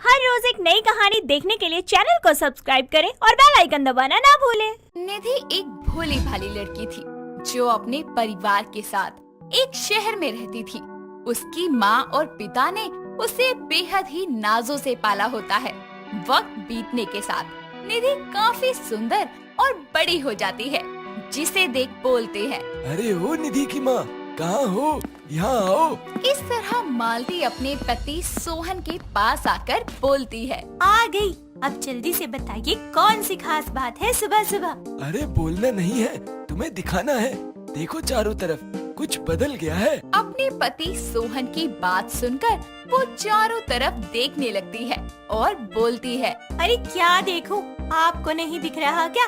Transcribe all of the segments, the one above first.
हर रोज एक नई कहानी देखने के लिए चैनल को सब्सक्राइब करें और बेल आइकन दबाना ना भूलें। निधि एक भोली भाली लड़की थी जो अपने परिवार के साथ एक शहर में रहती थी। उसकी माँ और पिता ने उसे बेहद ही नाजों से पाला होता है। वक्त बीतने के साथ निधि काफी सुंदर और बड़ी हो जाती है, जिसे देख बोलते हैं, अरे ओ निधि की माँ, कहाँ हो? यहाँ आओ। इस तरह मालती अपने पति सोहन के पास आकर बोलती है, आ गई। अब जल्दी से बताइए कौन सी खास बात है सुबह सुबह। अरे बोलना नहीं है, तुम्हें दिखाना है। देखो चारों तरफ कुछ बदल गया है। अपने पति सोहन की बात सुनकर वो चारों तरफ देखने लगती है और बोलती है, अरे क्या देखूं, आपको नहीं दिख रहा क्या?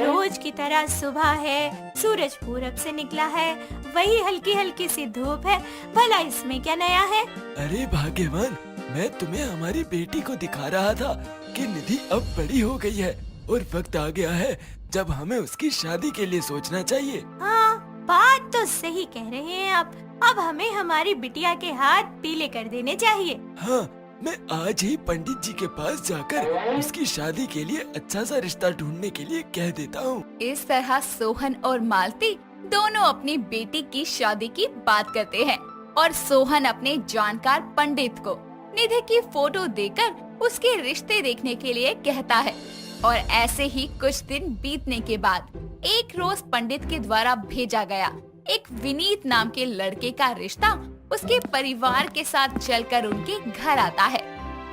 रोज की तरह सुबह है, सूरज पूरब से निकला है, वही हल्की हल्की सी धूप है। भला इसमें क्या नया है? अरे भाग्यवान, मैं तुम्हें हमारी बेटी को दिखा रहा था कि निधि अब बड़ी हो गई है और वक्त आ गया है जब हमें उसकी शादी के लिए सोचना चाहिए। हाँ, बात तो सही कह रहे हैं आप। अब हमें हमारी बिटिया के हाथ पीले कर देने चाहिए। हाँ, मैं आज ही पंडित जी के पास जाकर उसकी शादी के लिए अच्छा सा रिश्ता ढूंढने के लिए कह देता हूँ। इस तरह सोहन और मालती दोनों अपनी बेटी की शादी की बात करते हैं और सोहन अपने जानकार पंडित को निधि की फोटो देकर उसके रिश्ते देखने के लिए कहता है। और ऐसे ही कुछ दिन बीतने के बाद एक रोज पंडित के द्वारा भेजा गया एक विनीत नाम के लड़के का रिश्ता उसके परिवार के साथ चलकर उनके घर आता है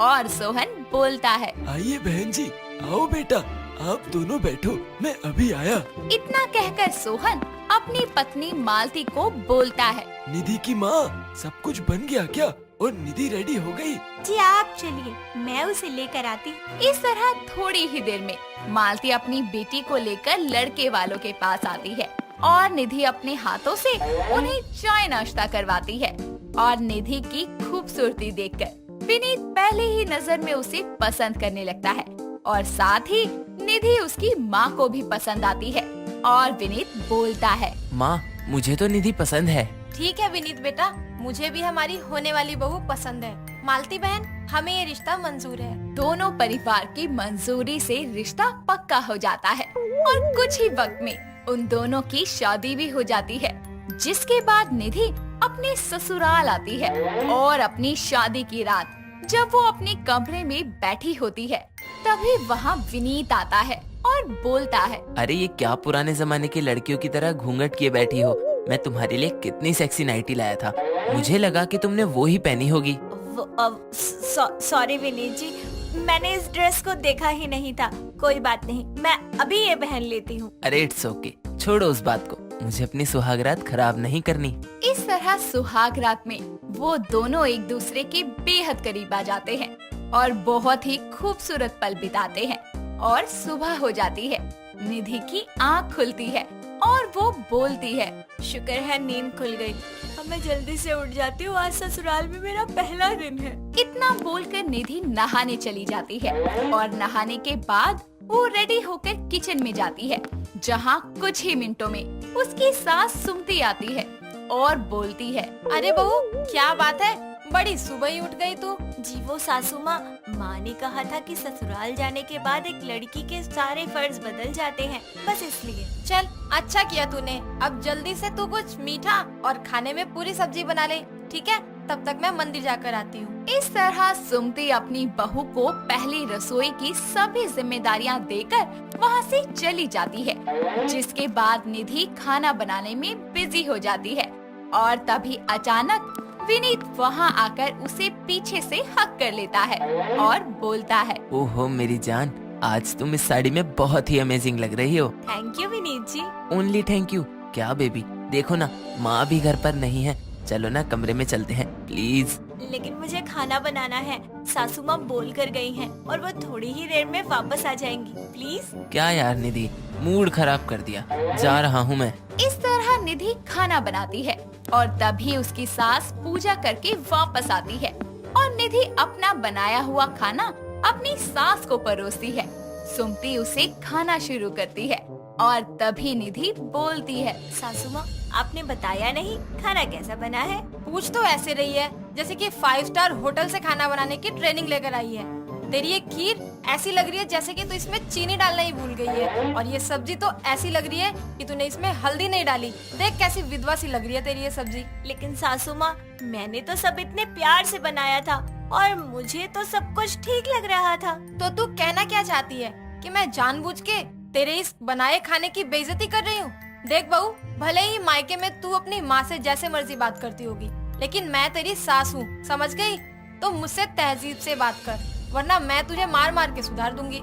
और सोहन बोलता है, आइए बहन जी, आओ बेटा, आप दोनों बैठो, मैं अभी आया। इतना कहकर सोहन अपनी पत्नी मालती को बोलता है, निधि की माँ, सब कुछ बन गया क्या? और निधि रेडी हो गई? जी आप चलिए, मैं उसे लेकर आती। इस तरह थोड़ी ही देर में मालती अपनी बेटी को लेकर लड़के वालों के पास आती है और निधि अपने हाथों से उन्हें चाय नाश्ता करवाती है। और निधि की खूबसूरती देखकर विनीत पहले ही नजर में उसे पसंद करने लगता है और साथ ही निधि उसकी माँ को भी पसंद आती है। और विनीत बोलता है, माँ, मुझे तो निधि पसंद है। ठीक है विनीत बेटा, मुझे भी हमारी होने वाली बहू पसंद है। मालती बहन, हमें ये रिश्ता मंजूर है। दोनों परिवार की मंजूरी से रिश्ता पक्का हो जाता है और कुछ ही वक्त में उन दोनों की शादी भी हो जाती है। जिसके बाद निधि अपने ससुराल आती है और अपनी शादी की रात जब वो अपने कमरे में बैठी होती है, तभी वहाँ विनीत आता है और बोलता है, अरे ये क्या पुराने जमाने की लड़कियों की तरह घूंघट किए बैठी हो? मैं तुम्हारे लिए कितनी सेक्सी नाइटी लाया था, मुझे लगा कि तुमने वो ही पहनी होगी। सॉरी विनीत जी, मैंने इस ड्रेस को देखा ही नहीं था। कोई बात नहीं, मैं अभी ये पहन लेती हूँ। अरे इट्स ओके, छोड़ो उस बात को, मुझे अपनी सुहागरात खराब नहीं करनी। इस तरह सुहाग रात में वो दोनों एक दूसरे के बेहद करीब आ जाते हैं और बहुत ही खूबसूरत पल बिताते हैं। और सुबह हो जाती है, निधि की आँख खुलती है और वो बोलती है, शुक्र है नींद खुल गई। अब मैं जल्दी से उठ जाती हूँ, आज ससुराल में मेरा पहला दिन है। इतना बोलकर निधि नहाने चली जाती है और नहाने के बाद वो रेडी होकर किचन में जाती है, जहाँ कुछ ही मिनटों में उसकी सास सुमती आती है और बोलती है, अरे बहू, क्या बात है, बड़ी सुबह ही उठ गई तू। जी वो सासू माँ ने कहा था कि ससुराल जाने के बाद एक लड़की के सारे फर्ज बदल जाते हैं, बस इसलिए। चल, अच्छा किया तूने। अब जल्दी से तू कुछ मीठा और खाने में पूरी सब्जी बना ले, ठीक है? तब तक मैं मंदिर जाकर आती हूँ। इस तरह सुमती अपनी बहू को पहली रसोई की सभी जिम्मेदारियां देकर वहाँ से चली जाती है। जिसके बाद निधि खाना बनाने में बिजी हो जाती है और तभी अचानक विनीत वहाँ आकर उसे पीछे से हक कर लेता है और बोलता है, ओहो मेरी जान, आज तुम इस साड़ी में बहुत ही अमेजिंग लग रही हो। Thank you Vineet ji. Only thank you क्या बेबी? देखो ना, माँ भी घर पर नहीं है, चलो ना कमरे में चलते हैं प्लीज। लेकिन मुझे खाना बनाना है, सासू माँ बोल कर गई हैं और वो थोड़ी ही देर में वापस आ जाएंगी, प्लीज। क्या यार निधि, मूड खराब कर दिया, जा रहा हूँ मैं। इस तरह निधि खाना बनाती है और तभी उसकी सास पूजा करके वापस आती है और निधि अपना बनाया हुआ खाना अपनी सास को परोसती है। सुमती उसे खाना शुरू करती है और तभी निधि बोलती है, सासू माँ, आपने बताया नहीं खाना कैसा बना है? पूछ तो ऐसे रही है जैसे कि 5 स्टार होटल से खाना बनाने की ट्रेनिंग लेकर आई है। तेरी ये खीर ऐसी लग रही है जैसे कि तू इसमें चीनी डालना ही भूल गई है, और ये सब्जी तो ऐसी लग रही है कि तूने इसमें हल्दी नहीं डाली। देख कैसी विधवा सी लग रही है तेरी ये सब्जी। लेकिन सासू माँ, मैंने तो सब इतने प्यार से बनाया था और मुझे तो सब कुछ ठीक लग रहा था। तो तू कहना क्या चाहती है कि मैं जानबूझ के तेरे इस बनाए खाने की बेइज्जती कर रही हूँ? देख बहू, भले ही मायके में तू अपनी माँ से जैसे मर्जी बात करती होगी, लेकिन मैं तेरी सास हूँ, समझ गई? तो मुझसे तहजीब से बात कर, वरना मैं तुझे मार मार के सुधार दूंगी।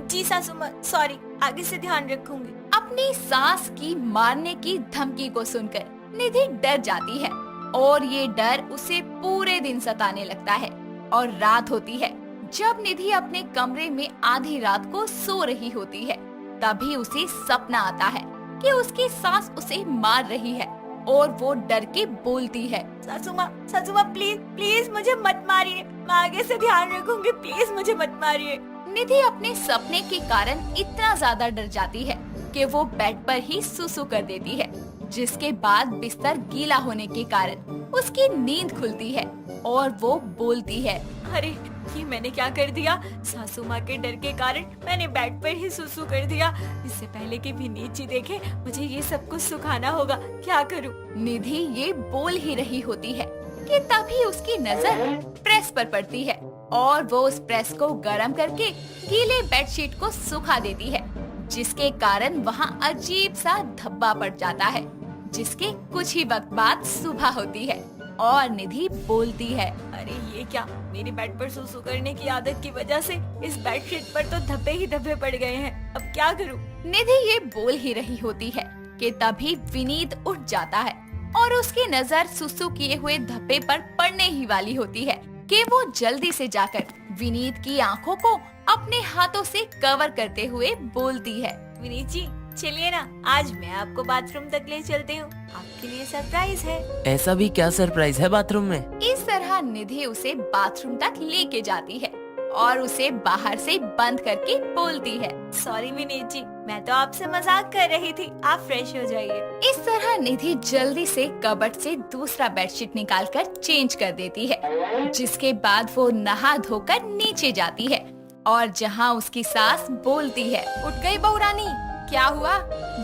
जी सासू माँ, सॉरी, आगे से ध्यान रखूंगी। अपनी सास की मारने की धमकी को सुनकर निधि डर जाती है और ये डर उसे पूरे दिन सताने लगता है। और रात होती है। जब निधि अपने कमरे में आधी रात को सो रही होती है, तभी उसे सपना आता है कि उसकी सास उसे मार रही है और वो डर के बोलती है, सासू माँ प्लीज प्लीज मुझे मत मारिए, मैं आगे से ध्यान रखूंगी, प्लीज मुझे मत मारिए। निधि अपने सपने के कारण इतना ज्यादा डर जाती है कि वो बेड पर ही सुसु कर देती है, जिसके बाद बिस्तर गीला होने के कारण उसकी नींद खुलती है और वो बोलती है, अरे ये मैंने क्या कर दिया? सासू माँ के डर के कारण मैंने बेड पर ही सुसु कर दिया। इससे पहले कि विनीत जी देखे, मुझे ये सब कुछ सुखाना होगा, क्या करूँ? निधि ये बोल ही रही होती है कि तभी उसकी नजर प्रेस पर पड़ती है और वो उस प्रेस को गर्म करके गीले बेडशीट को सुखा देती है, जिसके कारण वहाँ अजीब सा धब्बा पड़ जाता है। जिसके कुछ ही वक्त बाद सुबह होती है और निधि बोलती है, अरे ये क्या, मेरी बेड पर सुसु करने की आदत की वजह से इस बेडशीट पर तो धब्बे ही धब्बे पड़ गए हैं, अब क्या करूँ? निधि ये बोल ही रही होती है कि तभी विनीत उठ जाता है और उसकी नजर सुसु किए हुए धब्बे पर पड़ने ही वाली होती है कि वो जल्दी से जाकर विनीत की आंखों को अपने हाथों से कवर करते हुए बोलती है, विनीत जी चलिए ना, आज मैं आपको बाथरूम तक ले चलती हूँ, आपके लिए सरप्राइज है। ऐसा भी क्या सरप्राइज है बाथरूम में? इस तरह निधि उसे बाथरूम तक लेके जाती है और उसे बाहर से बंद करके बोलती है, सॉरी विनीत जी, मैं तो आपसे मजाक कर रही थी, आप फ्रेश हो जाइए। इस तरह निधि जल्दी से कबर्ड से दूसरा बेडशीट निकालकर चेंज कर देती है, जिसके बाद वो नहा धोकर नीचे जाती है और जहाँ उसकी सास बोलती है, उठ गई बहू रानी, क्या हुआ?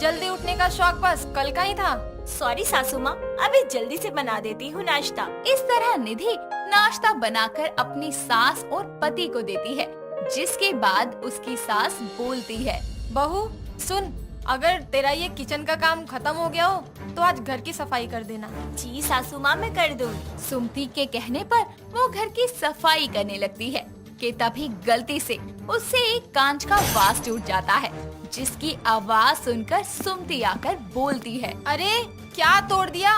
जल्दी उठने का शौक बस कल का ही था। सॉरी सासू माँ, अभी जल्दी से बना देती हूँ नाश्ता। इस तरह निधि नाश्ता बनाकर अपनी सास और पति को देती है, जिसके बाद उसकी सास बोलती है, बहू सुन, अगर तेरा ये किचन का काम खत्म हो गया हो तो आज घर की सफाई कर देना। जी सासू माँ, मैं कर दूँगी। सुमति के कहने पर वो घर की सफाई करने लगती है कि तभी गलती से उससे एक कांच का वास टूट जाता है, जिसकी आवाज सुनकर सुमति आकर बोलती है, अरे क्या तोड़ दिया?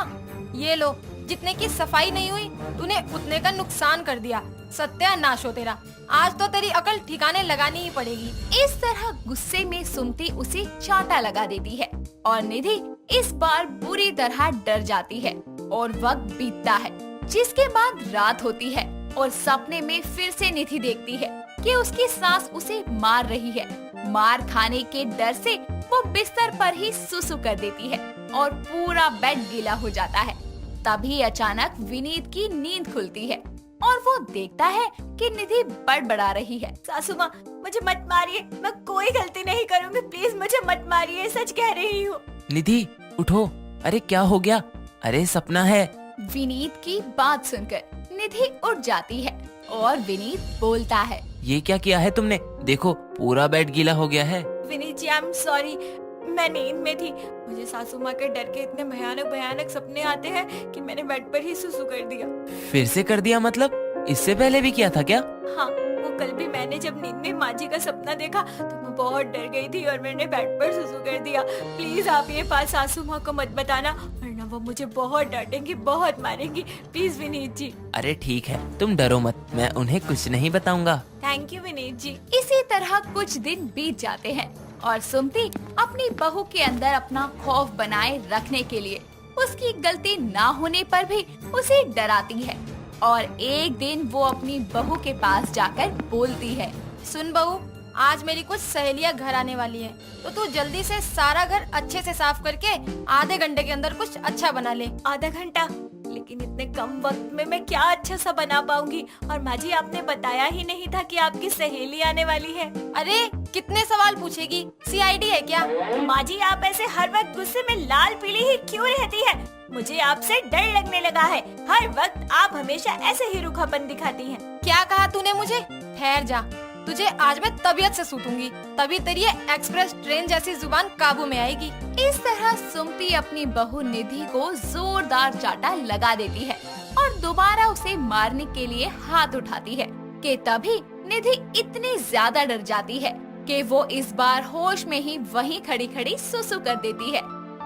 ये लो, जितने की सफाई नहीं हुई तूने उतने का नुकसान कर दिया, सत्यानाश हो तेरा, आज तो तेरी अकल ठिकाने लगानी ही पड़ेगी। इस तरह गुस्से में सुमति उसे चांटा लगा देती है और निधि इस बार बुरी तरह डर जाती है और वक्त बीतता है, जिसके बाद रात होती है और सपने में फिर से निधि देखती है कि उसकी सास उसे मार रही है। मार खाने के डर से वो बिस्तर पर ही सुसु कर देती है और पूरा बेड गीला हो जाता है। तभी अचानक विनीत की नींद खुलती है और वो देखता है कि निधि बड़बड़ा रही है, सासू माँ मुझे मत मारिए, मैं कोई गलती नहीं करूँगी, प्लीज मुझे मत मारिए, सच कह रही हूँ। निधि उठो, अरे क्या हो गया? अरे सपना है। विनीत की बात सुनकर निधि उठ जाती है और विनीत बोलता है, ये क्या किया है तुमने? देखो पूरा बेड गीला हो गया है। विनीत जी आई एम सॉरी, मैं नींद में थी, मुझे सासू माँ के डर के इतने भयानक भयानक सपने आते हैं कि मैंने बेड पर ही सुसु कर दिया। फिर से कर दिया मतलब? इससे पहले भी किया था क्या? हाँ, वो कल भी मैंने जब नींद में माँ जी का सपना देखा तो मैं बहुत डर गई थी और मैंने बेड पर सुसु कर दिया। प्लीज आप ये बात सासू माँ को मत बताना, वरना वो मुझे बहुत डांटेंगी, बहुत मारेंगी, प्लीज विनीत जी। अरे ठीक है, तुम डरो मत, मैं उन्हें कुछ नहीं बताऊंगा। थैंक यू विनीत जी। इसी तरह कुछ दिन बीत जाते हैं और सुमति अपनी बहू के अंदर अपना खौफ बनाए रखने के लिए उसकी गलती ना होने पर भी उसे डराती है और एक दिन वो अपनी बहू के पास जाकर बोलती है, सुन बहू, आज मेरी कुछ सहेलियां घर आने वाली हैं, तो तू जल्दी से सारा घर अच्छे से साफ करके आधे घंटे के अंदर कुछ अच्छा बना ले। आधा घंटा? लेकिन इतने कम वक्त में मैं क्या अच्छा सा बना पाऊंगी। और माँ जी आपने बताया ही नहीं था कि आपकी सहेली आने वाली है। अरे कितने सवाल पूछेगी, सीआईडी है क्या? माँ जी आप ऐसे हर वक्त गुस्से में लाल पीली ही क्यों रहती है? मुझे आपसे डर लगने लगा है। हर वक्त आप हमेशा ऐसे ही रूखापन दिखाती हैं। क्या कहा तूने मुझे? ठहर जा, तुझे आज मैं तबीयत से सूतूंगी, तभी तेरी ये एक्सप्रेस ट्रेन जैसी जुबान काबू में आएगी। इस तरह सुमति अपनी बहू निधि को जोरदार चाटा लगा देती है और दोबारा उसे मारने के लिए हाथ उठाती है कि तभी निधि इतनी ज्यादा डर जाती है कि वो इस बार होश में ही वहीं खड़ी खड़ी सुसु कर देती है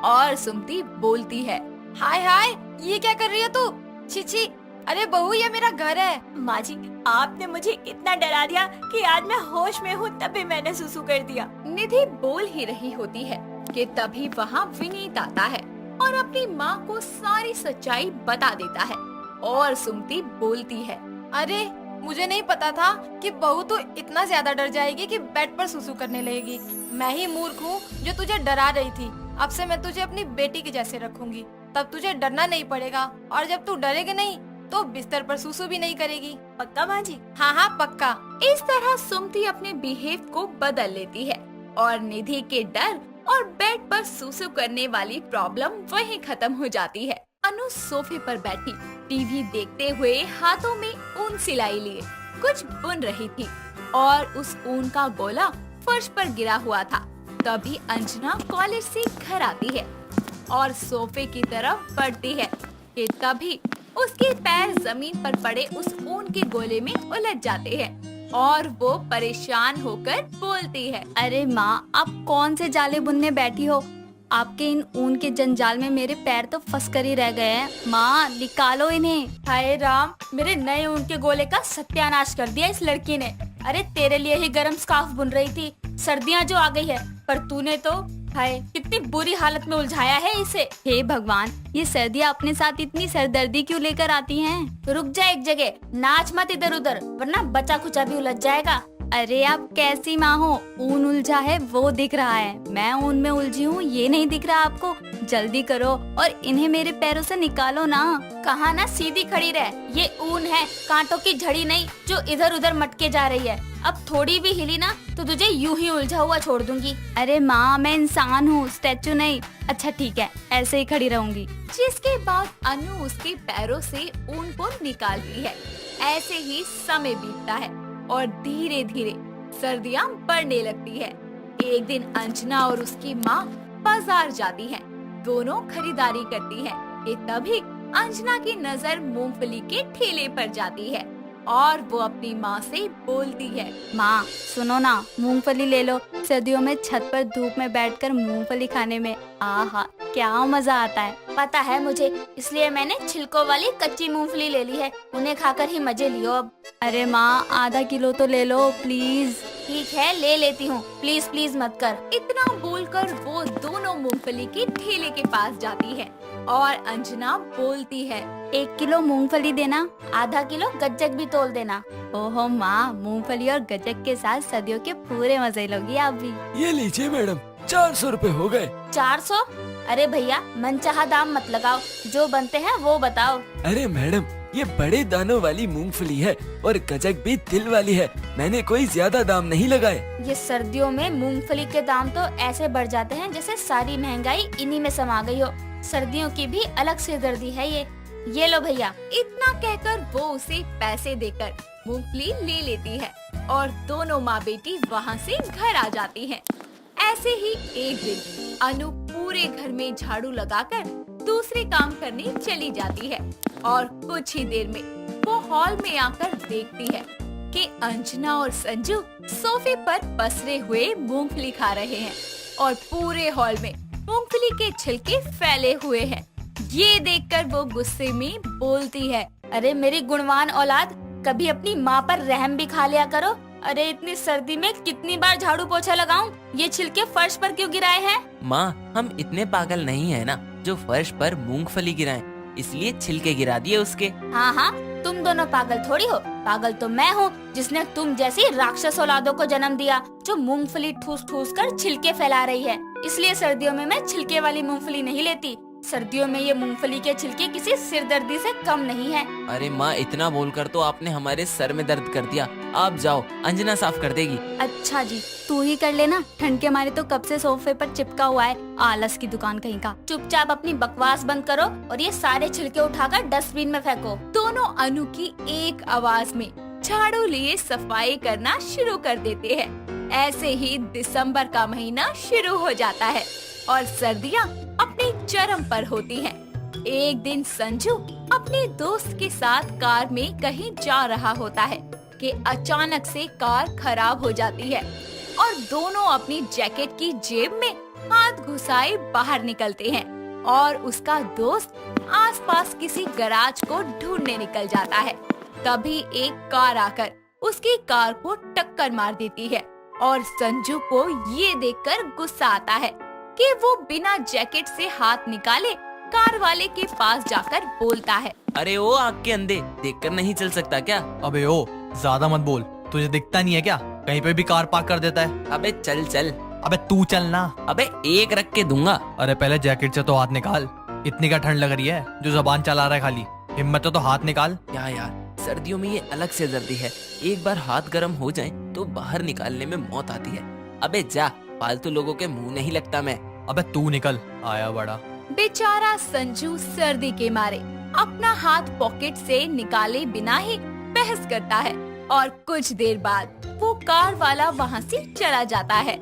और सुमति बोलती है, हाय हाय, ये क्या कर रही है तू? छी छी, अरे बहू ये मेरा घर है। माँ जी आपने मुझे इतना डरा दिया कि आज मैं होश में हूँ तभी मैंने सुसु कर दिया। निधि बोल ही रही होती है कि तभी वहाँ विनीत आता है और अपनी माँ को सारी सच्चाई बता देता है और सुमति बोलती है, अरे मुझे नहीं पता था कि बहू तो इतना ज्यादा डर जाएगी कि बेड पर सुसु करने लगेगी। मैं ही मूर्ख हूँ जो तुझे डरा रही थी। अब से मैं तुझे अपनी बेटी के जैसे रखूंगी, तब तुझे डरना नहीं पड़ेगा और जब तू डरेगी नहीं तो बिस्तर पर सुसु भी नहीं करेगी। पक्का माँ जी? हाँ हाँ पक्का। इस तरह सुमति अपने बिहेव को बदल लेती है और निधि के डर और बेड पर सुसु करने वाली प्रॉब्लम वहीं खत्म हो जाती है। अनु सोफे पर बैठी टीवी देखते हुए हाथों में ऊन सिलाई लिए कुछ बुन रही थी और उस ऊन का गोला फर्श पर गिरा हुआ था। तभी अंजना कॉलेज से घर आती है और सोफे की तरफ बढ़ती है कि तभी उसके पैर जमीन पर पड़े उस ऊन के गोले में उलझ जाते हैं और वो परेशान होकर बोलती है, अरे माँ आप कौन से जाले बुनने बैठी हो? आपके इन ऊन के जंजाल में मेरे पैर तो फंस कर ही रह गए हैं। माँ निकालो इन्हें। हाय राम, मेरे नए ऊन के गोले का सत्यानाश कर दिया इस लड़की ने। अरे तेरे लिए ही गर्म स्कार्फ बुन रही थी, सर्दियाँ जो आ गई है, पर तूने तो हाय कितनी बुरी हालत में उलझाया है इसे। हे भगवान, ये सर्दियाँ अपने साथ इतनी सरदर्दी क्यों लेकर आती हैं? रुक जा एक जगह, नाच मत इधर उधर वरना बचा खुचा भी उलझ जाएगा। अरे आप कैसी माँ हो? ऊन उलझा है वो दिख रहा है, मैं ऊन में उलझी हूँ ये नहीं दिख रहा आपको? जल्दी करो और इन्हें मेरे पैरों से निकालो ना। कहा ना सीधी खड़ी रह, ये ऊन है, कांटों की झड़ी नहीं जो इधर उधर मटके जा रही है। अब थोड़ी भी हिली ना तो तुझे यूं ही उलझा हुआ छोड़ दूंगी। अरे माँ मैं इंसान हूँ, स्टैचू नहीं। अच्छा ठीक है, ऐसे ही खड़ी रहूंगी। जिसके बाद अनु उसके पैरों से ऊन को निकालती है। ऐसे ही समय बीतता है और धीरे धीरे सर्दियाँ बढ़ने लगती है। एक दिन अंजना और उसकी माँ बाजार जाती हैं। दोनों खरीदारी करती हैं कि तभी अंजना की नजर मूंगफली के ठेले पर जाती है और वो अपनी माँ से बोलती है, माँ सुनो ना, मूंगफली ले लो। सर्दियों में छत पर धूप में बैठकर मूंगफली खाने में आहा क्या मजा आता है। पता है मुझे, इसलिए मैंने छिलकों वाली कच्ची मूंगफली ले ली है, उन्हें खाकर ही मजे लियो अब। अरे माँ आधा किलो तो ले लो प्लीज। ठीक है ले लेती हूँ, प्लीज प्लीज मत कर। इतना बोलकर वो दोनों मूंगफली के ठेले के पास जाती है और अंजना बोलती है, 1 किलो मूंगफली देना, आधा किलो गज्जक भी तोल देना। ओहो माँ, मूंगफली और गज्जक के साथ सर्दियों के पूरे मजे लोगी आप भी। ये लीजिए मैडम, 400 रुपए हो गए। 400? अरे भैया मनचाहा दाम मत लगाओ, जो बनते हैं वो बताओ। अरे मैडम ये बड़े दानों वाली मूंगफली है और गजक भी तिल वाली है, मैंने कोई ज्यादा दाम नहीं लगाए। ये सर्दियों में मूंगफली के दाम तो ऐसे बढ़ जाते हैं जैसे सारी महंगाई इन्हीं में समा गई हो। सर्दियों की भी अलग सिरदर्दी है ये लो भैया। इतना कहकर वो उसे पैसे देकर मूंगफली ले लेती है और दोनों माँ बेटी वहाँ से घर आ जाती हैं। ऐसे ही एक दिन अनु पूरे घर में झाड़ू लगाकर दूसरे काम करने चली जाती है और कुछ ही देर में वो हॉल में आकर देखती है कि अंजना और संजू सोफे पर पसरे हुए मूंगफली खा रहे हैं और पूरे हॉल में मूंगफली के छिलके फैले हुए हैं। ये देखकर वो गुस्से में बोलती है, अरे मेरी गुणवान औलाद, कभी अपनी माँ पर रहम भी खा लिया करो। अरे इतनी सर्दी में कितनी बार झाड़ू पोछा लगाऊं? ये छिलके फर्श पर क्यों गिराए हैं? माँ हम इतने पागल नहीं है ना जो फर्श पर मूंगफली गिराएं, इसलिए छिलके गिरा दिए उसके। हाँ हाँ, तुम दोनों पागल थोड़ी हो, पागल तो मैं हूँ जिसने तुम जैसी राक्षस औलादों को जन्म दिया जो मूंगफली ठूस ठूस कर छिलके फैला रही है। इसलिए सर्दियों में मैं छिलके वाली मूंगफली नहीं लेती, सर्दियों में ये मूंगफली के छिलके किसी सिरदर्दी से कम नहीं है। अरे माँ, इतना बोलकर तो आपने हमारे सर में दर्द कर दिया। आप जाओ, अंजना साफ कर देगी। अच्छा जी, तू ही कर लेना। ठंड के मारे तो कब से सोफे पर चिपका हुआ है, आलस की दुकान कहीं का। चुपचाप अपनी बकवास बंद करो और ये सारे छिलके उठाकर डस्टबिन में फेंको। दोनों अनु की एक आवाज में झाड़ू लिए सफाई करना शुरू कर देते हैं। ऐसे ही दिसंबर का महीना शुरू हो जाता है और सर्दियाँ अपने चरम पर होती हैं। एक दिन संजू अपने दोस्त के साथ कार में कहीं जा रहा होता है कि अचानक से कार खराब हो जाती है और दोनों अपनी जैकेट की जेब में हाथ घुसाए बाहर निकलते हैं और उसका दोस्त आसपास किसी गैराज को ढूंढने निकल जाता है। तभी एक कार आकर उसकी कार को टक्कर मार देती है और संजू को ये देखकर गुस्सा आता है कि वो बिना जैकेट से हाथ निकाले कार वाले के पास जाकर बोलता है, अरे ओ आँख के अंधे, देखकर नहीं चल सकता क्या? अबे ओ, ज्यादा मत बोल, तुझे दिखता नहीं है क्या? कहीं पे भी कार पार्क कर देता है। अबे चल चल। अबे तू चल ना। अबे एक रख के दूंगा। अरे पहले जैकेट से तो हाथ निकाल। इतनी का ठंड लग रही है जो जबान चला रहा है खाली? हिम्मत है तो हाथ निकाल। क्या यार, सर्दियों में ये अलग से सर्दी है। एक बार हाथ गर्म हो जाए तो बाहर निकालने में मौत आती है। अबे जा, फालतू लोगों के मुंह नहीं लगता मैं। अबे तू निकल, आया बड़ा। बेचारा संजू सर्दी के मारे अपना हाथ पॉकेट से निकाले बिना ही बहस करता है और कुछ देर बाद वो कार वाला वहाँ से चला जाता है।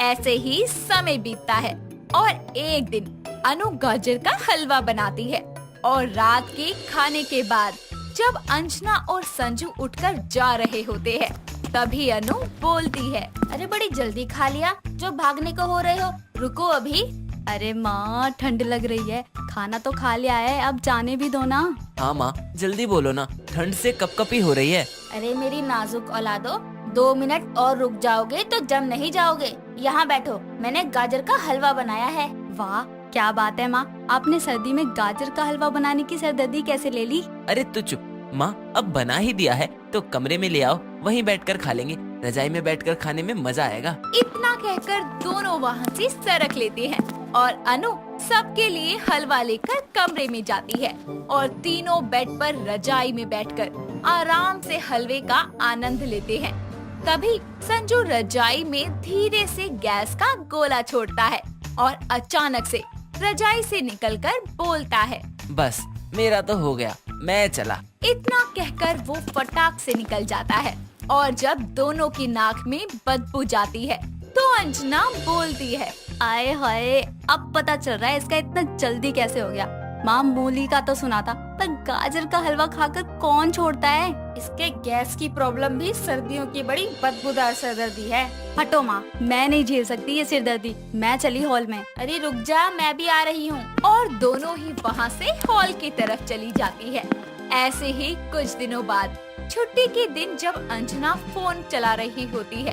ऐसे ही समय बीतता है और एक दिन अनु गाजर का हलवा बनाती है और रात के खाने के बाद जब अंजना और संजू उठकर जा रहे होते हैं तभी अनु बोलती है, अरे बड़ी जल्दी खा लिया, जो भागने को हो रहे हो, रुको अभी। अरे माँ, ठंड लग रही है, खाना तो खा लिया है, अब जाने भी दो ना। हाँ माँ, जल्दी बोलो ना, ठंड से कपकपी हो रही है। अरे मेरी नाजुक औलादो, 2 मिनट और रुक जाओगे तो जम नहीं जाओगे। यहाँ बैठो, मैंने गाजर का हलवा बनाया है। वाह, क्या बात है माँ, आपने सर्दी में गाजर का हलवा बनाने की सरदर्दी कैसे ले ली? अरे तू चुप माँ, अब बना ही दिया है तो कमरे में ले आओ, वहीं बैठकर खा लेंगे। रजाई में बैठकर खाने में मजा आएगा। इतना कहकर दोनों वहाँ से सरक लेते हैं और अनु सबके लिए हलवा लेकर कमरे में जाती है और तीनों बेड पर रजाई में बैठकर आराम से हलवे का आनंद लेते हैं। तभी संजू रजाई में धीरे से गैस का गोला छोड़ता है और अचानक से रजाई से निकलकर बोलता है, बस मेरा तो हो गया, मैं चला। इतना कहकर वो फटाक से निकल जाता है और जब दोनों की नाक में बदबू जाती है तो अंजना बोलती है, आए हाय, अब पता चल रहा है इसका इतना जल्दी कैसे हो गया। माँ, मूली का तो सुना था, पर गाजर का हलवा खाकर कौन छोड़ता है? इसके गैस की प्रॉब्लम भी सर्दियों की बड़ी बदबूदार सरदर्दी है। हटो माँ, मैं नहीं झेल सकती ये सिरदर्दी, मैं चली हॉल में। अरे रुक जा, मैं भी आ रही हूँ। और दोनों ही वहाँ से हॉल की तरफ चली जाती है। ऐसे ही कुछ दिनों बाद छुट्टी के दिन जब अंजना फोन चला रही होती है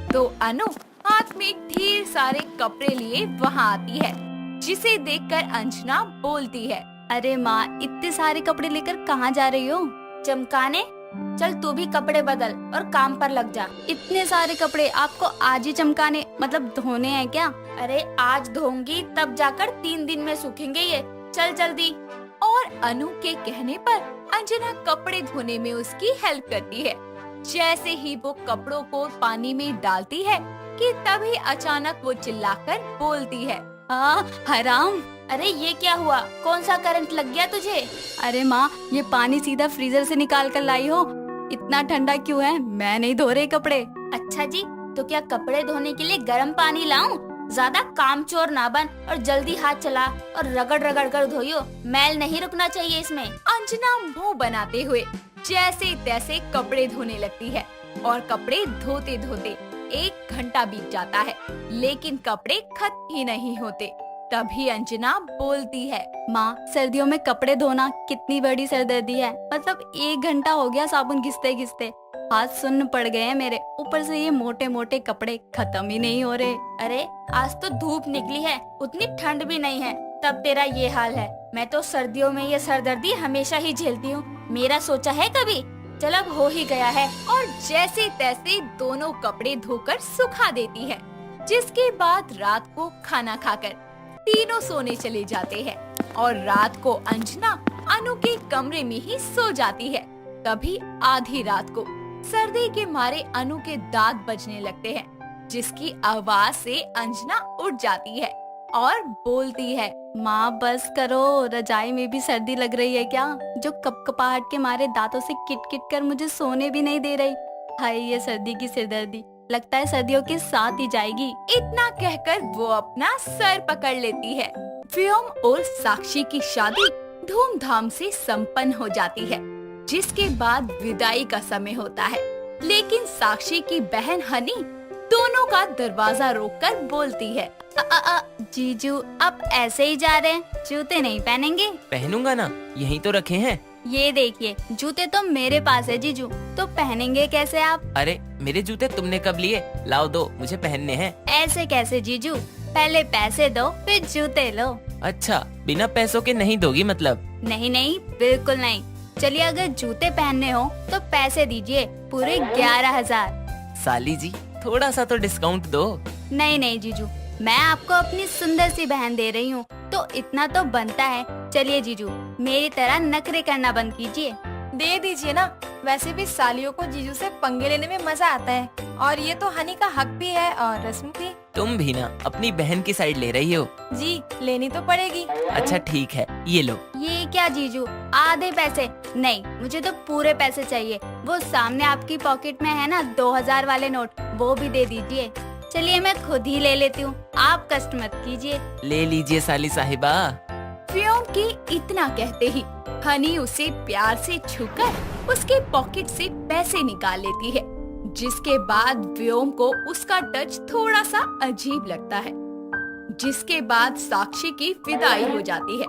तो अनु हाथ में ढेर सारे कपड़े लिए वहाँ आती है, जिसे देखकर अंजना बोलती है, अरे माँ, इतने सारे कपड़े लेकर कहाँ जा रही हो? चमकाने, चल तू भी कपड़े बदल और काम पर लग जा। इतने सारे कपड़े आपको आज ही चमकाने मतलब धोने हैं क्या? अरे आज धोऊंगी तब जाकर 3 दिन में सूखेंगे ये, चल जल्दी। और अनु के कहने पर अंजना कपड़े धोने में उसकी हेल्प करती है। जैसे ही वो कपड़ों को पानी में डालती है कि तभी अचानक वो चिल्लाकर बोलती है, हराम, अरे ये क्या हुआ? कौन सा करंट लग गया तुझे? अरे माँ, ये पानी सीधा फ्रीजर से निकाल कर लाई हो, इतना ठंडा क्यों है? मैं नहीं धो रहे कपड़े। अच्छा जी, तो क्या कपड़े धोने के लिए गर्म पानी लाऊं? ज्यादा कामचोर ना बन और जल्दी हाथ चला और रगड़ रगड़ कर धोइयो, मैल नहीं रुकना चाहिए इसमें। अंजना मुंह बनाते हुए जैसे तैसे कपड़े धोने लगती है और कपड़े धोते धोते 1 घंटा बीत जाता है, लेकिन कपड़े खत्म ही नहीं होते। तभी अंजना बोलती है, माँ, सर्दियों में कपड़े धोना कितनी बड़ी सरदर्दी है। मतलब 1 घंटा हो गया साबुन घिसते घिसते, हाथ सुन्न पड़ गए हैं मेरे। ऊपर से ये मोटे मोटे कपड़े खत्म ही नहीं हो रहे। अरे आज तो धूप निकली है, उतनी ठंड भी नहीं है, तब तेरा ये हाल है। मैं तो सर्दियों में ये सरदर्दी हमेशा ही झेलती हूँ, मेरा सोचा है कभी? चल अब हो ही गया है। और जैसे तैसे दोनों कपड़े धोकर सुखा देती है, जिसके बाद रात को खाना खाकर तीनों सोने चले जाते हैं। और रात को अंजना अनु के कमरे में ही सो जाती है। तभी आधी रात को सर्दी के मारे अनु के दांत बजने लगते हैं, जिसकी आवाज से अंजना उठ जाती है और बोलती है, माँ बस करो, रजाई में भी सर्दी लग रही है क्या, जो कपकपाहट के मारे दांतों से किट किट कर मुझे सोने भी नहीं दे रही। हाय ये सर्दी की सिरदर्दी, लगता है सर्दियों के साथ ही जाएगी। इतना कहकर वो अपना सर पकड़ लेती है। व्योम और साक्षी की शादी धूमधाम से संपन्न हो जाती है, जिसके बाद विदाई का समय होता है। लेकिन साक्षी की बहन हनी दोनों का दरवाजा रोककर बोलती है, जीजू आप ऐसे ही जा रहे हैं, जूते नहीं पहनेंगे? पहनूंगा ना, यहीं तो रखे हैं। ये देखिए जूते तो मेरे पास है जीजू, तो पहनेंगे कैसे आप? अरे मेरे जूते तुमने कब लिए? लाओ दो, मुझे पहनने हैं। ऐसे कैसे जीजू, पहले पैसे दो फिर जूते लो। अच्छा, बिना पैसों के नहीं दोगी मतलब? नहीं नहीं बिल्कुल नहीं। चलिए अगर जूते पहनने हो तो पैसे दीजिए, पूरे 11,000। साली जी थोड़ा सा तो डिस्काउंट दो। नहीं नहीं जीजू, मैं आपको अपनी सुंदर सी बहन दे रही हूँ, तो इतना तो बनता है। चलिए जीजू, मेरी तरह नखरे करना बंद कीजिए। दे दीजिए ना, वैसे भी सालियों को जीजू से पंगे लेने में मजा आता है, और ये तो हनी का हक भी है और रस्म भी। तुम भी ना अपनी बहन की साइड ले रही हो। जी लेनी तो पड़ेगी। अच्छा ठीक है, ये लो। ये क्या जीजू, आधे पैसे? नहीं, मुझे तो पूरे पैसे चाहिए। वो सामने आपकी पॉकेट में है ना 2,000 वाले नोट, वो भी दे दीजिए। चलिए मैं खुद ही ले लेती हूँ, आप कष्ट मत कीजिए। ले लीजिए साली साहिबा। व्योम के इतना कहते ही हनी उसे प्यार से छूकर उसके पॉकेट से पैसे निकाल लेती है, जिसके बाद व्योम को उसका टच थोड़ा सा अजीब लगता है। जिसके बाद साक्षी की विदाई हो जाती है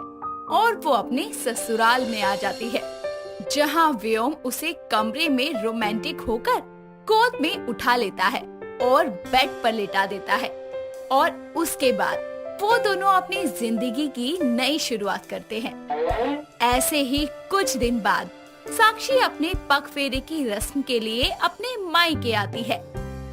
और वो अपने ससुराल में आ जाती है, जहां व्योम उसे कमरे में रोमांटिक होकर गोद में उठा लेता है और बेड पर लेटा देता है। और उसके बाद वो दोनों अपनी जिंदगी की नई शुरुआत करते हैं। ऐसे ही कुछ दिन बाद साक्षी अपने पग फेरे की रस्म के लिए अपने मायके आती है।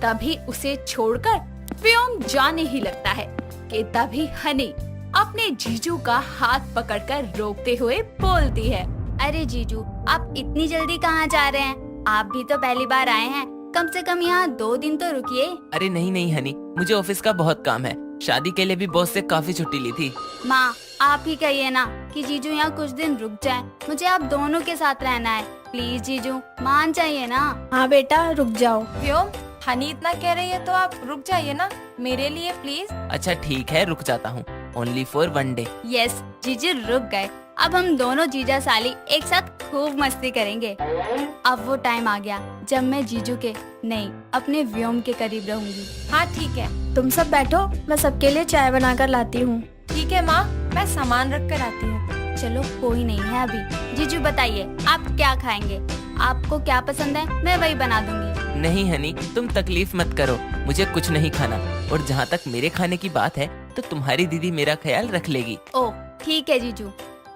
तभी उसे छोड़कर व्योम जाने ही लगता है कि तभी हनी अपने जीजू का हाथ पकड़कर रोकते हुए बोलती है, अरे जीजू आप इतनी जल्दी कहाँ जा रहे हैं? आप भी तो पहली बार आए हैं, कम से कम यहाँ 2 दिन तो रुकिए। अरे नहीं नहीं हनी, मुझे ऑफिस का बहुत काम है, शादी के लिए भी बॉस से काफी छुट्टी ली थी। माँ आप ही कहिए ना कि जीजू यहाँ कुछ दिन रुक जाए, मुझे आप दोनों के साथ रहना है। प्लीज जीजू मान जाइए ना। हाँ बेटा रुक जाओ। व्योम हनी इतना कह रही है तो आप रुक जाइए ना, मेरे लिए प्लीज। अच्छा ठीक है, रुक जाता हूँ, ओनली फॉर 1 डे। यस जीजू रुक गए, अब हम दोनों जीजा साली एक साथ खूब मस्ती करेंगे। अब वो टाइम आ गया जब मैं जीजू के नहीं अपने व्योम के करीब रहूंगी। हाँ ठीक है। तुम सब बैठो, मैं सबके लिए चाय बनाकर लाती हूँ। ठीक है माँ, मैं सामान रख कर आती हूँ। चलो कोई नहीं है अभी। जीजू बताइए आप क्या खाएंगे, आपको क्या पसंद है मैं वही बना दूंगी। नहीं हनी, तुम तकलीफ मत करो, मुझे कुछ नहीं खाना। और जहाँ तक मेरे खाने की बात है तो तुम्हारी दीदी मेरा ख्याल रख लेगी। ओह ठीक है जीजू,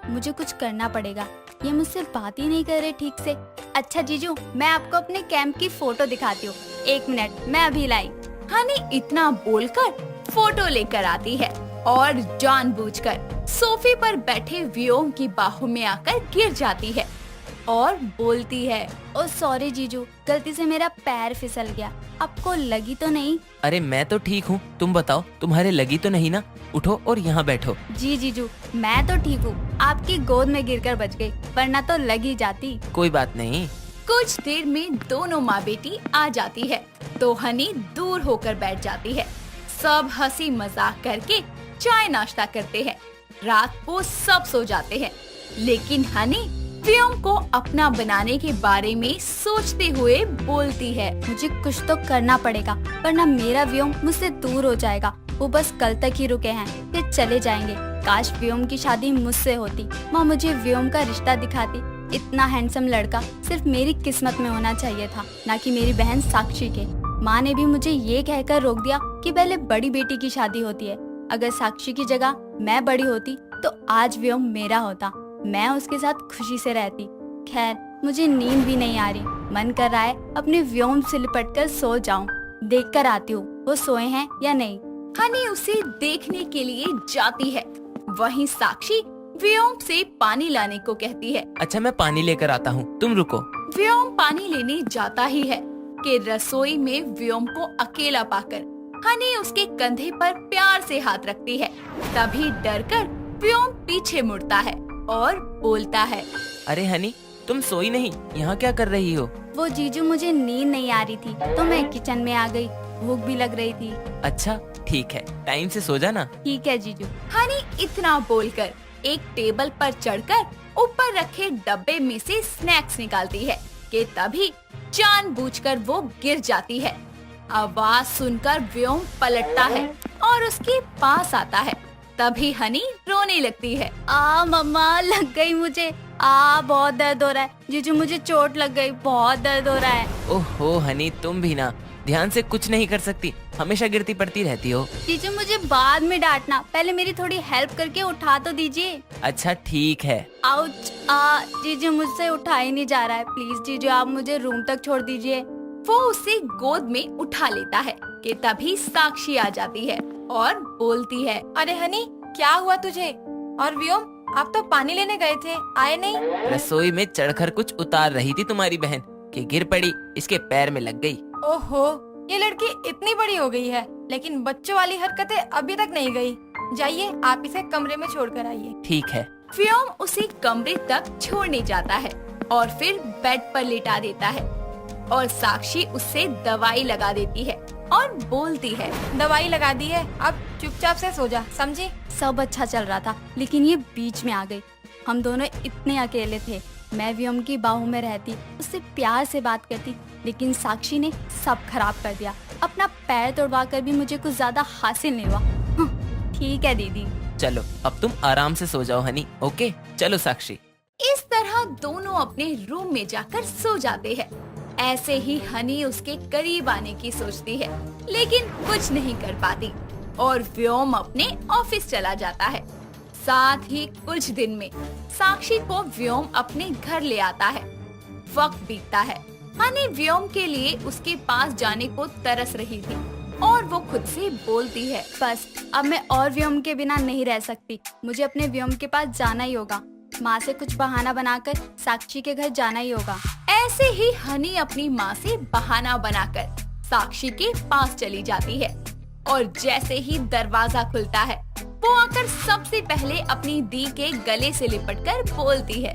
मुझे कुछ करना पड़ेगा, ये मुझसे बात ही नहीं कर रहे ठीक से। अच्छा जीजू मैं आपको अपने कैंप की फोटो दिखाती हूँ, 1 मिनट मैं अभी लाई। हनी इतना बोलकर फोटो लेकर आती है और जानबूझकर सोफे पर बैठे व्योम की बाहों में आकर गिर जाती है और बोलती है, ओ सॉरी जीजू, गलती से मेरा पैर फिसल गया, आपको लगी तो नहीं? अरे मैं तो ठीक हूँ, तुम बताओ तुम्हारे लगी तो नहीं ना? उठो और यहाँ बैठो। जी जीजू मैं तो ठीक हूँ, आपकी गोद में गिरकर बच गई, वरना तो लगी जाती। कोई बात नहीं। कुछ देर में दोनों माँ बेटी आ जाती है तो हनी दूर होकर बैठ जाती है। सब हंसी मजाक करके चाय नाश्ता करते हैं। रात को सब सो जाते हैं, लेकिन हनी व्योम को अपना बनाने के बारे में सोचते हुए बोलती है, मुझे कुछ तो करना पड़ेगा वरना मेरा व्योम मुझसे दूर हो जाएगा। वो बस कल तक ही रुके हैं, फिर चले जाएंगे। काश व्योम की शादी मुझसे होती, माँ मुझे व्योम का रिश्ता दिखाती। इतना हैंडसम लड़का सिर्फ मेरी किस्मत में होना चाहिए था, ना कि मेरी बहन साक्षी के। माँ ने भी मुझे ये कहकर रोक दिया कि पहले बड़ी बेटी की शादी होती है। अगर साक्षी की जगह मैं बड़ी होती तो आज व्योम मेरा होता, मैं उसके साथ खुशी से रहती। खैर मुझे नींद भी नहीं आ रही, मन कर रहा है अपने व्योम से लिपट कर सो जाऊं। देख कर आती हूँ वो सोए हैं या नहीं। हनी उसे देखने के लिए जाती है। वहीं साक्षी व्योम से पानी लाने को कहती है। अच्छा मैं पानी लेकर आता हूँ, तुम रुको। व्योम पानी लेने जाता ही है कि रसोई में व्योम को अकेला पाकर हनी उसके कंधे पर प्यार से हाथ रखती है। तभी डरकर व्योम पीछे मुड़ता है और बोलता है, अरे हनी, तुम सोई नहीं, यहाँ क्या कर रही हो? वो जीजू, मुझे नींद नहीं आ रही थी तो मैं किचन में आ गई, भूख भी लग रही थी। अच्छा ठीक है, टाइम से सो जाना। ठीक है जीजू। हनी इतना बोलकर एक टेबल पर चढ़कर ऊपर रखे डब्बे में से स्नैक्स निकालती है कि तभी जानबूझकर वो गिर जाती है। आवाज सुनकर व्योम पलटता है और उसके पास आता है। तभी हनी रोने लगती है। मम्मा, लग गई मुझे। बहुत दर्द हो रहा है जीजू, मुझे चोट लग गई, बहुत दर्द हो रहा है। ओहो हनी, तुम भी ना ध्यान से कुछ नहीं कर सकती, हमेशा गिरती पड़ती रहती हो। जीजू मुझे बाद में डांटना, पहले मेरी थोड़ी हेल्प करके उठा तो दीजिए। अच्छा ठीक है। आउच। जीजू मुझसे उठा ही नहीं जा रहा है, प्लीज जीजू आप मुझे रूम तक छोड़ दीजिए। वो उसे गोद में उठा लेता है कि तभी साक्षी आ जाती है और बोलती है, अरे हनी, क्या हुआ तुझे? और व्योम, आप तो पानी लेने गए थे, आए नहीं? रसोई में चढ़कर कुछ उतार रही थी तुम्हारी बहन कि गिर पड़ी, इसके पैर में लग गई। ओहो, ये लड़की इतनी बड़ी हो गई है लेकिन बच्चों वाली हरकतें अभी तक नहीं गई। जाइए, आप इसे कमरे में छोड़ कर आइए। ठीक है। व्योम उसे कमरे तक छोड़ने जाता है और फिर बेड पर लिटा देता है और साक्षी उससे दवाई लगा देती है और बोलती है, दवाई लगा दी है, अब चुपचाप से सो जा, समझी? सब अच्छा चल रहा था लेकिन ये बीच में आ गई। हम दोनों इतने अकेले थे, मैं व्योम की बाहों में रहती, उससे प्यार से बात करती, लेकिन साक्षी ने सब खराब कर दिया। अपना पैर तोड़वा कर भी मुझे कुछ ज्यादा हासिल नहीं हुआ। ठीक है दीदी। चलो अब तुम आराम से सो जाओ हनी। ओके चलो साक्षी। इस तरह दोनों अपने रूम में जाकर सो जाते हैं। ऐसे ही हनी उसके करीब आने की सोचती है लेकिन कुछ नहीं कर पाती और व्योम अपने ऑफिस चला जाता है। साथ ही कुछ दिन में साक्षी को व्योम अपने घर ले आता है। वक्त बीतता है। हनी व्योम के लिए उसके पास जाने को तरस रही थी और वो खुद से बोलती है, बस अब मैं और व्योम के बिना नहीं रह सकती, मुझे अपने व्योम के पास जाना ही होगा। माँ से कुछ बहाना बनाकर साक्षी के घर जाना ही होगा। ऐसे ही हनी अपनी माँ से बहाना बनाकर साक्षी के पास चली जाती है और जैसे ही दरवाजा खुलता है वो आकर सबसे पहले अपनी दी के गले से लिपटकर बोलती है,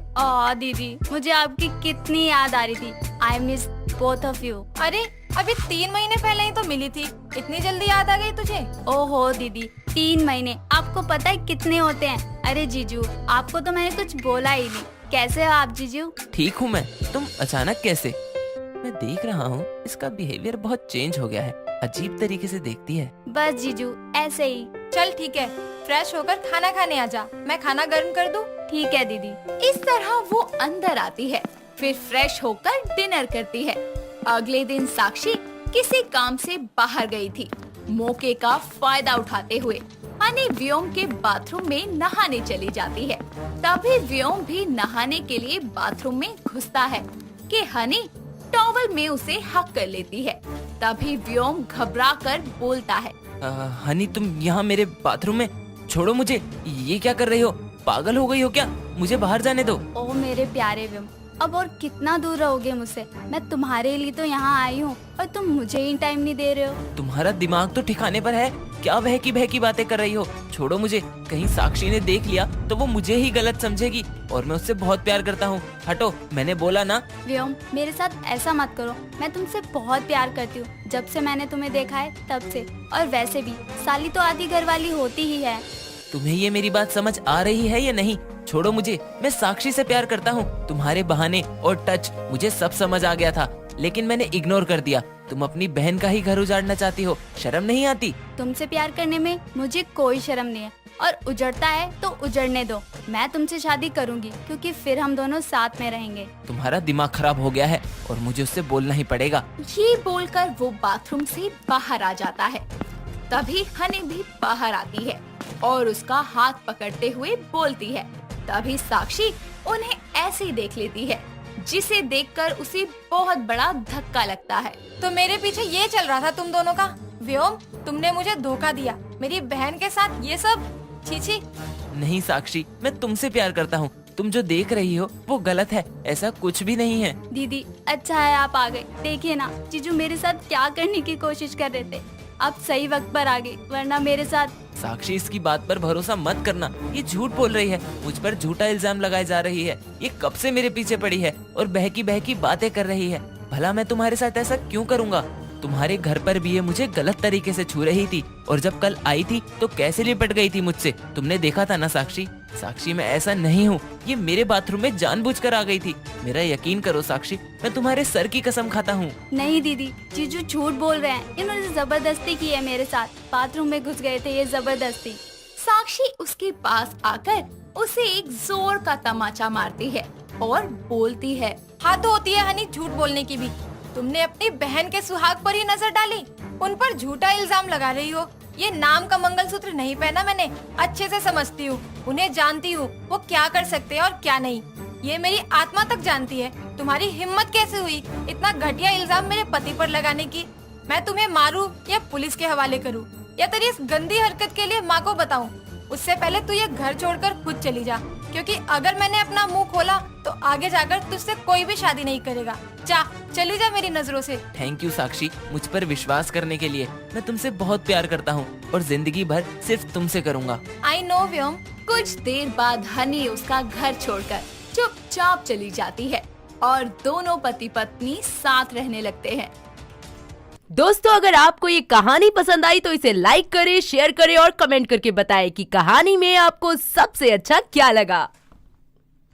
दीदी मुझे आपकी कितनी याद आ रही थी। I miss both of you. अरे अभी 3 महीने पहले ही तो मिली थी, इतनी जल्दी याद आ गई तुझे? ओहो दीदी, 3 महीने आपको पता है कितने होते हैं? अरे जीजू, आपको तो मैंने कुछ बोला ही नहीं। कैसे हो आप जीजू? ठीक हूँ मैं, तुम अचानक कैसे? मैं देख रहा हूँ इसका बिहेवियर बहुत चेंज हो गया है, अजीब तरीके से देखती है। बस जीजू ऐसे ही। चल ठीक है, फ्रेश होकर खाना खाने आ जा, मैं खाना गर्म कर दूं? ठीक है दीदी। इस तरह वो अंदर आती है, फिर फ्रेश होकर डिनर करती है। अगले दिन साक्षी किसी काम से बाहर गई थी। मौके का फायदा उठाते हुए हनी व्योम के बाथरूम में नहाने चली जाती है। तभी व्योम भी नहाने के लिए बाथरूम में घुसता है कि हनी टॉवल में उसे हक कर लेती है। तभी व्योम घबराकर बोलता है, हनी तुम यहाँ मेरे बाथरूम में? छोड़ो मुझे, ये क्या कर रही हो? पागल हो गई हो क्या? मुझे बाहर जाने दो। ओ मेरे प्यारे व्योम, अब और कितना दूर रहोगे मुझसे? मैं तुम्हारे लिए तो यहाँ आई हूँ और तुम मुझे ही टाइम नहीं दे रहे हो। तुम्हारा दिमाग तो ठिकाने पर है क्या? बहकी बातें कर रही हो। छोड़ो मुझे, कहीं साक्षी ने देख लिया तो वो मुझे ही गलत समझेगी और मैं उससे बहुत प्यार करता हूँ। हटो, मैंने बोला ना। व्योम मेरे साथ ऐसा मत करो, मैं तुमसे बहुत प्यार करती हूँ, जब से मैंने तुम्हें देखा है तब से। और वैसे भी साली तो आधी घरवाली होती ही है। तुम्हें ये मेरी बात समझ आ रही है या नहीं? छोड़ो मुझे, मैं साक्षी से प्यार करता हूँ। तुम्हारे बहाने और टच मुझे सब समझ आ गया था, लेकिन मैंने इग्नोर कर दिया। तुम अपनी बहन का ही घर उजाड़ना चाहती हो, शर्म नहीं आती? तुमसे प्यार करने में मुझे कोई शर्म नहीं है, और उजड़ता है तो उजड़ने दो। मैं तुमसे शादी करूंगी क्योंकि फिर हम दोनों साथ में रहेंगे। तुम्हारा दिमाग खराब हो गया है और मुझे उससे बोलना ही पड़ेगा। ये बोलकर वो बाथरूम से बाहर आ जाता है। तभी हनी भी बाहर आती है और उसका हाथ पकड़ते हुए बोलती है। तभी साक्षी उन्हें ऐसे ही देख लेती है, जिसे देखकर उसे बहुत बड़ा धक्का लगता है। तो मेरे पीछे ये चल रहा था तुम दोनों का? व्योम, तुमने मुझे धोखा दिया, मेरी बहन के साथ ये सब। छी छी, नहीं साक्षी, मैं तुमसे प्यार करता हूँ। तुम जो देख रही हो वो गलत है, ऐसा कुछ भी नहीं है। दीदी अच्छा है आप आ गए। देखिए ना जीजू मेरे साथ क्या करने की कोशिश कर रहे थे, आप सही वक्त पर आ गई, वरना मेरे साथ। साक्षी इसकी बात पर भरोसा मत करना, ये झूठ बोल रही है, मुझ पर झूठा इल्जाम लगाए जा रही है। ये कब से मेरे पीछे पड़ी है और बहकी बहकी बातें कर रही है। भला मैं तुम्हारे साथ ऐसा क्यों करूँगा? तुम्हारे घर पर भी ये मुझे गलत तरीके से छू रही थी, और जब कल आई थी तो कैसे लिपट गई थी मुझसे, तुमने देखा था ना साक्षी। साक्षी मैं ऐसा नहीं हूँ, ये मेरे बाथरूम में जानबूझकर आ गई थी। मेरा यकीन करो साक्षी, मैं तुम्हारे सर की कसम खाता हूँ। नहीं दीदी जीजू झूठ बोल रहे हैं, इन्होंने जबरदस्ती की है मेरे साथ, बाथरूम में घुस गए थे ये जबरदस्ती। साक्षी उसके पास आकर उसे एक जोर का तमाचा मारती है और बोलती है, हाँ तो होती है हनी झूठ बोलने की भी। तुमने अपनी बहन के सुहाग पर ही नजर डाली, उन पर झूठा इल्जाम लगा रही हो। ये नाम का मंगलसूत्र नहीं पहना मैंने, अच्छे से समझती हूँ, उन्हें जानती हूँ वो क्या कर सकते हैं और क्या नहीं। ये मेरी आत्मा तक जानती है। तुम्हारी हिम्मत कैसे हुई इतना घटिया इल्जाम मेरे पति पर लगाने की? मैं तुम्हें मारूं या पुलिस के हवाले करूं या तेरी इस गंदी हरकत के लिए माँ को बताऊं? उससे पहले तू ये घर छोड़कर खुद चली जा, क्योंकि अगर मैंने अपना मुंह खोला तो आगे जाकर तुझसे कोई भी शादी नहीं करेगा। चली जा मेरी नजरों से। थैंक यू साक्षी, मुझ पर विश्वास करने के लिए। मैं तुमसे बहुत प्यार करता हूँ और जिंदगी भर सिर्फ तुमसे करूँगा। आई नो व्योम। कुछ देर बाद हनी उसका घर छोड़कर चुपचाप चली जाती है और दोनों पति पत्नी साथ रहने लगते हैं। दोस्तों अगर आपको ये कहानी पसंद आई तो इसे लाइक करें, शेयर करें और कमेंट करके बताएं कि कहानी में आपको सबसे अच्छा क्या लगा।